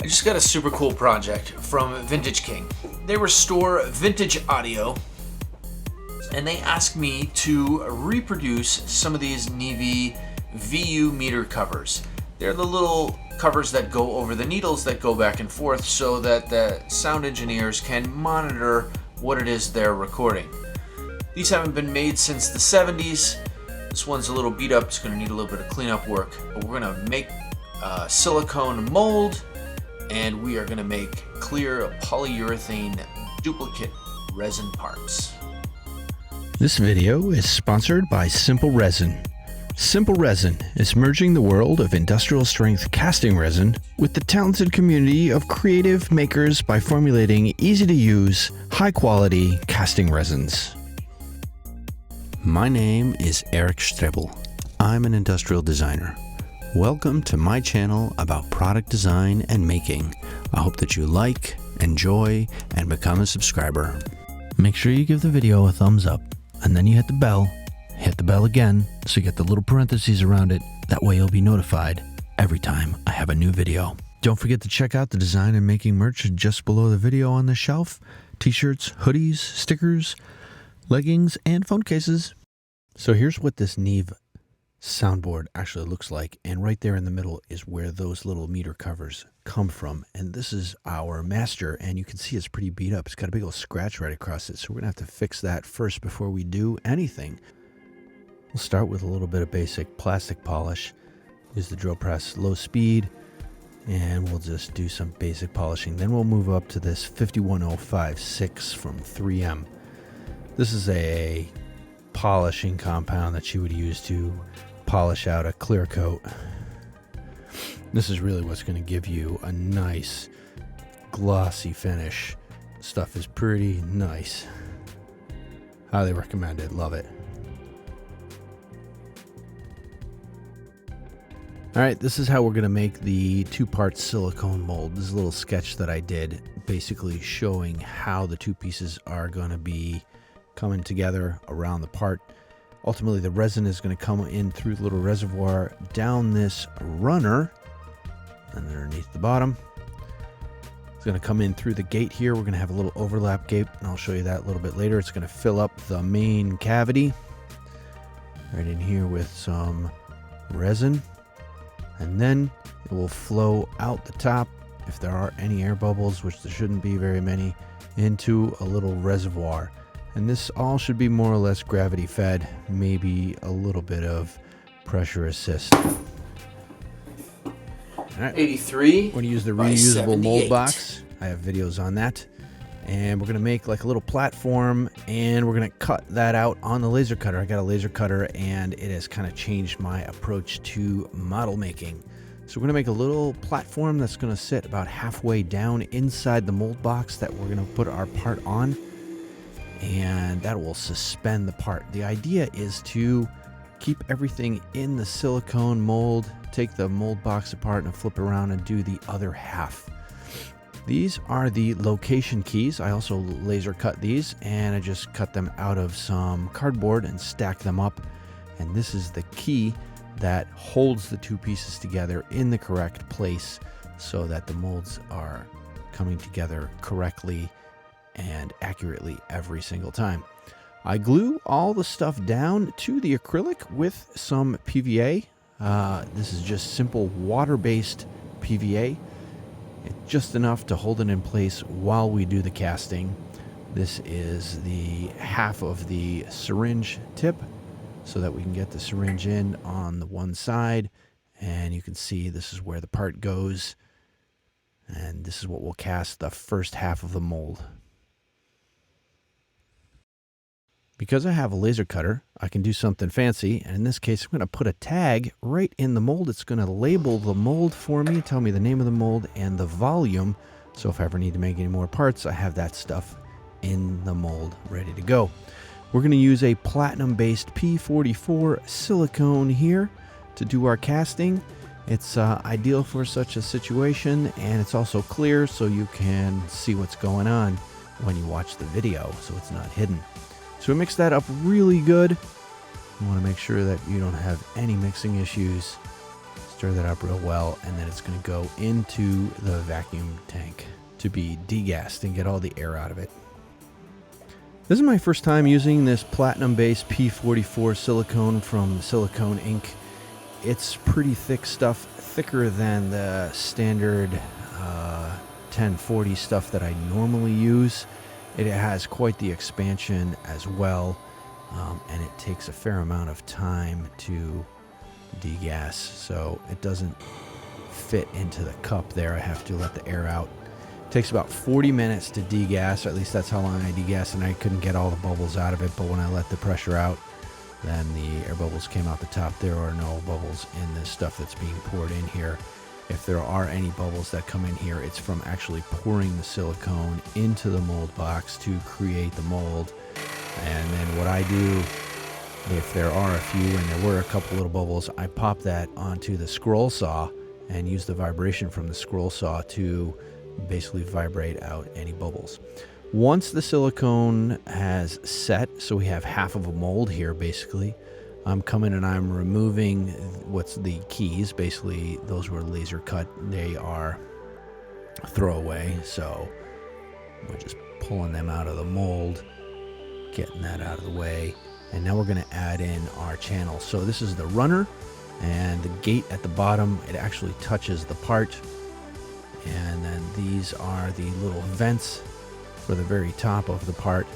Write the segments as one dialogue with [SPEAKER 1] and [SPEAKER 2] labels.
[SPEAKER 1] I just got a super cool project from Vintage King. They restore vintage audio, and they asked me to reproduce some of these Neve VU meter covers. They're the little covers that go over the needles that go back and forth so that the sound engineers can monitor what it is they're recording. These haven't been made since the 70s. This one's a little beat up, it's going to need a little bit of cleanup work, but we're going to make a silicone mold, and we are going to make clear polyurethane duplicate resin parts.
[SPEAKER 2] This video is sponsored by Simple Resin. Simple Resin is merging the world of industrial strength casting resin with the talented community of creative makers by formulating easy to use, high quality casting resins. My name is Eric Strebel. I'm an industrial designer. Welcome to my channel about product design and making. I hope that you like, enjoy, and become a subscriber. Make sure you give the video a thumbs up, and then you hit the bell again, so you get the little parentheses around it. That way you'll be notified every time I have a new video. Don't forget to check out the design and making merch just below the video on the shelf. T-shirts, hoodies, stickers, leggings, and phone cases. So here's what this Neve soundboard actually looks like, and right there in the middle is where those little meter covers come from. And this is our master, and you can see it's pretty beat up. It's got a big old scratch right across it, so we're gonna have to fix that first before we do anything. We'll start with a little bit of basic plastic polish. Use the drill press low speed, and we'll just do some basic polishing. Then we'll move up to this 51056 from 3M. This is a polishing compound that you would use to polish out a clear coat. This is really what's going to give you a nice glossy finish. Stuff is pretty nice. Highly recommended. Love it. Alright, this is how we're going to make the two-part silicone mold. This is a little sketch that I did, basically showing how the two pieces are going to be coming together around the part. Ultimately, the resin is going to come in through the little reservoir down this runner and underneath the bottom. It's going to come in through the gate here. We're going to have a little overlap gate, and I'll show you that a little bit later. It's going to fill up the main cavity right in here with some resin, and then it will flow out the top, if there are any air bubbles, which there shouldn't be very many, into a little reservoir. And this all should be more or less gravity fed, maybe a little bit of pressure assist. All right.
[SPEAKER 1] 83.
[SPEAKER 2] We're going to use the reusable mold box. I have videos on that. And we're going to make like a little platform, and we're going to cut that out on the laser cutter. I got a laser cutter, and it has kind of changed my approach to model making. So we're going to make a little platform that's going to sit about halfway down inside the mold box that we're going to put our part on. And that will suspend the part. The idea is to keep everything in the silicone mold, take the mold box apart and flip around and do the other half. These are the location keys. I also laser cut these, and I just cut them out of some cardboard and stack them up. And this is the key that holds the two pieces together in the correct place so that the molds are coming together correctly and accurately every single time. I glue all the stuff down to the acrylic with some PVA. This is just simple water-based PVA. It's just enough to hold it in place while we do the casting. This is the half of the syringe tip so that we can get the syringe in on the one side, and you can see this is where the part goes, and this is what we'll cast the first half of the mold. Because I have a laser cutter, I can do something fancy, and in this case I'm going to put a tag right in the mold. It's going to label the mold for me, tell me the name of the mold and the volume, so if I ever need to make any more parts, I have that stuff in the mold ready to go. We're going to use a platinum-based P44 silicone here to do our casting. It's ideal for such a situation, and it's also clear so you can see what's going on when you watch the video, so it's not hidden. So we mix that up really good. You want to make sure that you don't have any mixing issues. Stir that up real well, and then it's going to go into the vacuum tank to be degassed and get all the air out of it. This is my first time using this platinum-based P44 silicone from Silicone Inc. It's pretty thick stuff, thicker than the standard 1040 stuff that I normally use. It has quite the expansion as well, and it takes a fair amount of time to degas, so it doesn't fit into the cup there. I have to let the air out. It takes about 40 minutes to degas, or at least that's how long I degas, and I couldn't get all the bubbles out of it, but when I let the pressure out, then the air bubbles came out the top. There are no bubbles in this stuff that's being poured in here. If there are any bubbles that come in here, it's from actually pouring the silicone into the mold box to create the mold. And then what I do, if there are a few, and there were a couple little bubbles, I pop that onto the scroll saw and use the vibration from the scroll saw to basically vibrate out any bubbles. Once the silicone has set, so we have half of a mold here basically, I'm coming and I'm removing what's the keys. Basically, those were laser cut. They are throwaway, so we're just pulling them out of the mold, getting that out of the way. And now we're going to add in our channel. So this is the runner, and the gate at the bottom, it actually touches the part. And then these are the little vents for the very top of the part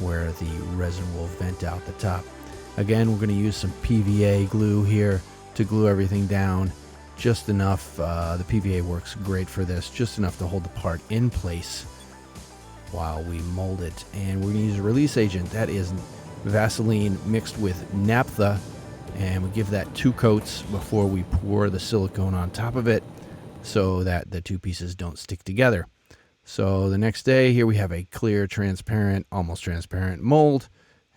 [SPEAKER 2] where the resin will vent out the top. Again, we're going to use some PVA glue here to glue everything down. Just enough, the PVA works great for this, just enough to hold the part in place while we mold it. And we're going to use a release agent. That is Vaseline mixed with naphtha, and we give that 2 coats before we pour the silicone on top of it so that the 2 pieces don't stick together. So the next day, here we have a clear, transparent, almost transparent mold,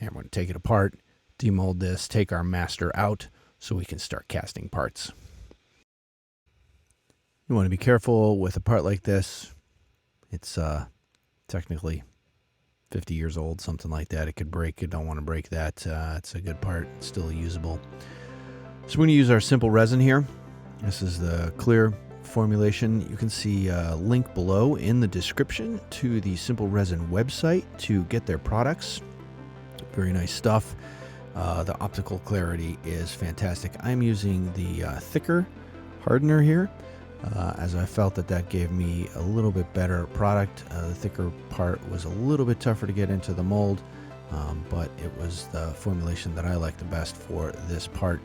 [SPEAKER 2] and we're going to take it apart, demold this, take our master out so we can start casting parts. You want to be careful with a part like this. It's technically 50 years old, something like that. It could break. You don't want to break that. It's a good part. It's still usable. So we're going to use our simple resin here. This is the clear formulation. You can see a link below in the description to the Simple Resin website to get their products. Very nice stuff. The optical clarity is fantastic. I'm using the thicker hardener here, as I felt that gave me a little bit better product. The thicker part was a little bit tougher to get into the mold, but it was the formulation that I like the best for this part.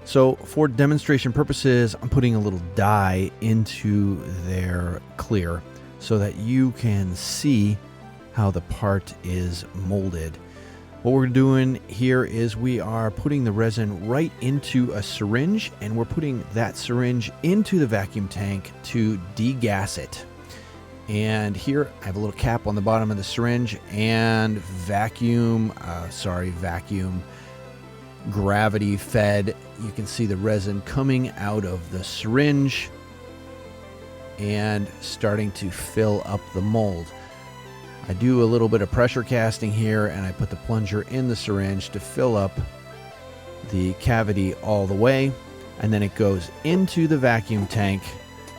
[SPEAKER 2] So for demonstration purposes, I'm putting a little dye into their clear so that you can see how the part is molded. What we're doing here is we are putting the resin right into a syringe, and we're putting that syringe into the vacuum tank to degas it. And here I have a little cap on the bottom of the syringe and vacuum gravity fed. You can see the resin coming out of the syringe and starting to fill up the mold. I do a little bit of pressure casting here, and I put the plunger in the syringe to fill up the cavity all the way, and then it goes into the vacuum tank,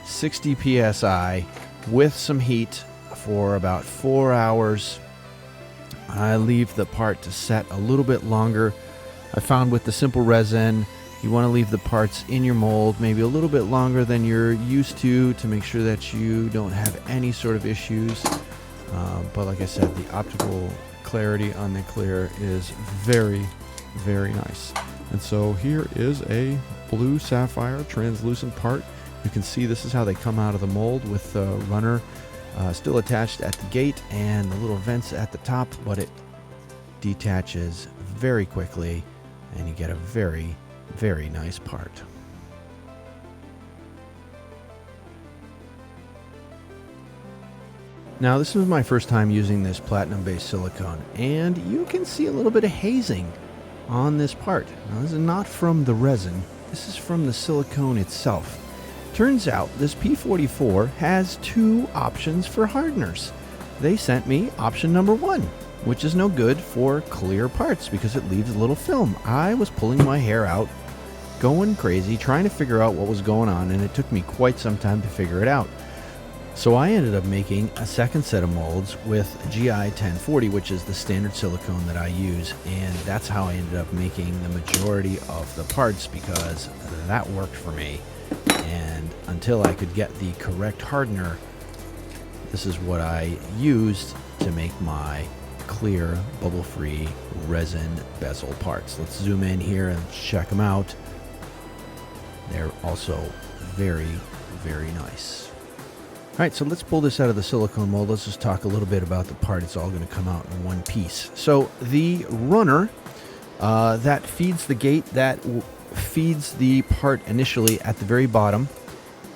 [SPEAKER 2] 60 psi, with some heat for about 4 hours. I leave the part to set a little bit longer. I found with the simple resin, you want to leave the parts in your mold maybe a little bit longer than you're used to make sure that you don't have any sort of issues. But like I said, the optical clarity on the clear is very, very nice. And so here is a blue sapphire translucent part. You can see this is how they come out of the mold, with the runner still attached at the gate and the little vents at the top, but it detaches very quickly and you get a very, very nice part. Now, this was my first time using this platinum-based silicone, and you can see a little bit of hazing on this part. Now, this is not from the resin. This is from the silicone itself. Turns out this P44 has 2 options for hardeners. They sent me option number 1, which is no good for clear parts because it leaves a little film. I was pulling my hair out going crazy trying to figure out what was going on, and it took me quite some time to figure it out. So I ended up making a second set of molds with GI 1040, which is the standard silicone that I use, and that's how I ended up making the majority of the parts, because that worked for me. And until I could get the correct hardener, this is what I used to make my clear, bubble-free resin bezel parts. Let's zoom in here and check them out. They're also very, very nice. All right, so let's pull this out of the silicone mold. Let's just talk a little bit about the part. It's all going to come out in one piece. So the runner that feeds the gate, that feeds the part initially at the very bottom,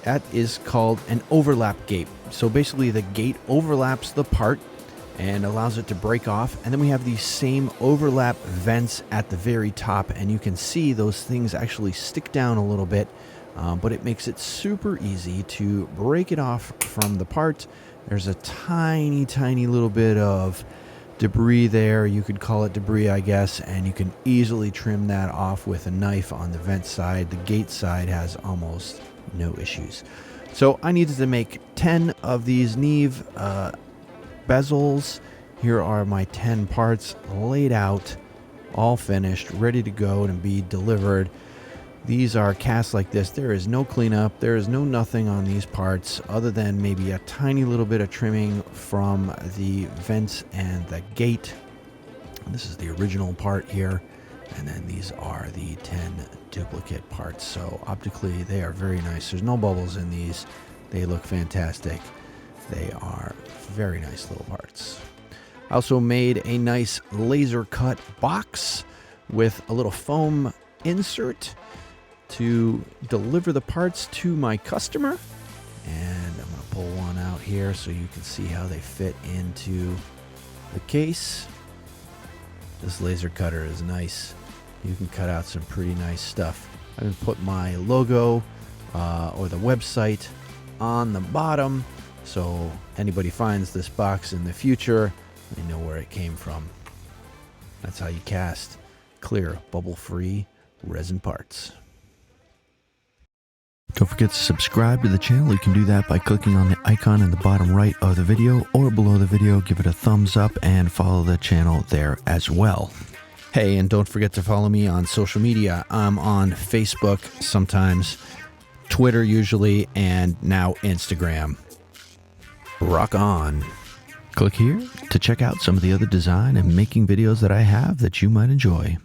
[SPEAKER 2] that is called an overlap gate. So basically the gate overlaps the part and allows it to break off. And then we have these same overlap vents at the very top, and you can see those things actually stick down a little bit. But it makes it super easy to break it off from the part. There's a tiny, tiny little bit of debris there. You could call it debris, I guess, and you can easily trim that off with a knife on the vent side. The gate side has almost no issues. So I needed to make 10 of these Neve bezels. Here are my 10 parts laid out, all finished, ready to go and be delivered. These are cast like this. There is no cleanup. There is no nothing on these parts other than maybe a tiny little bit of trimming from the vents and the gate. This is the original part here. And then these are the 10 duplicate parts. So optically, they are very nice. There's no bubbles in these. They look fantastic. They are very nice little parts. I also made a nice laser cut box with a little foam insert to deliver the parts to my customer. And I'm going to pull one out here so you can see how they fit into the case. This laser cutter is nice. You can cut out some pretty nice stuff. I'm going to put my logo or the website on the bottom, so anybody finds this box in the future, they know where it came from. That's how you cast clear, bubble-free resin parts. Don't forget to subscribe to the channel. You can do that by clicking on the icon in the bottom right of the video or below the video. Give it a thumbs up and follow the channel there as well. Hey, and don't forget to follow me on social media. I'm on Facebook sometimes, Twitter usually, and now Instagram. Rock on. Click here to check out some of the other design and making videos that I have that you might enjoy.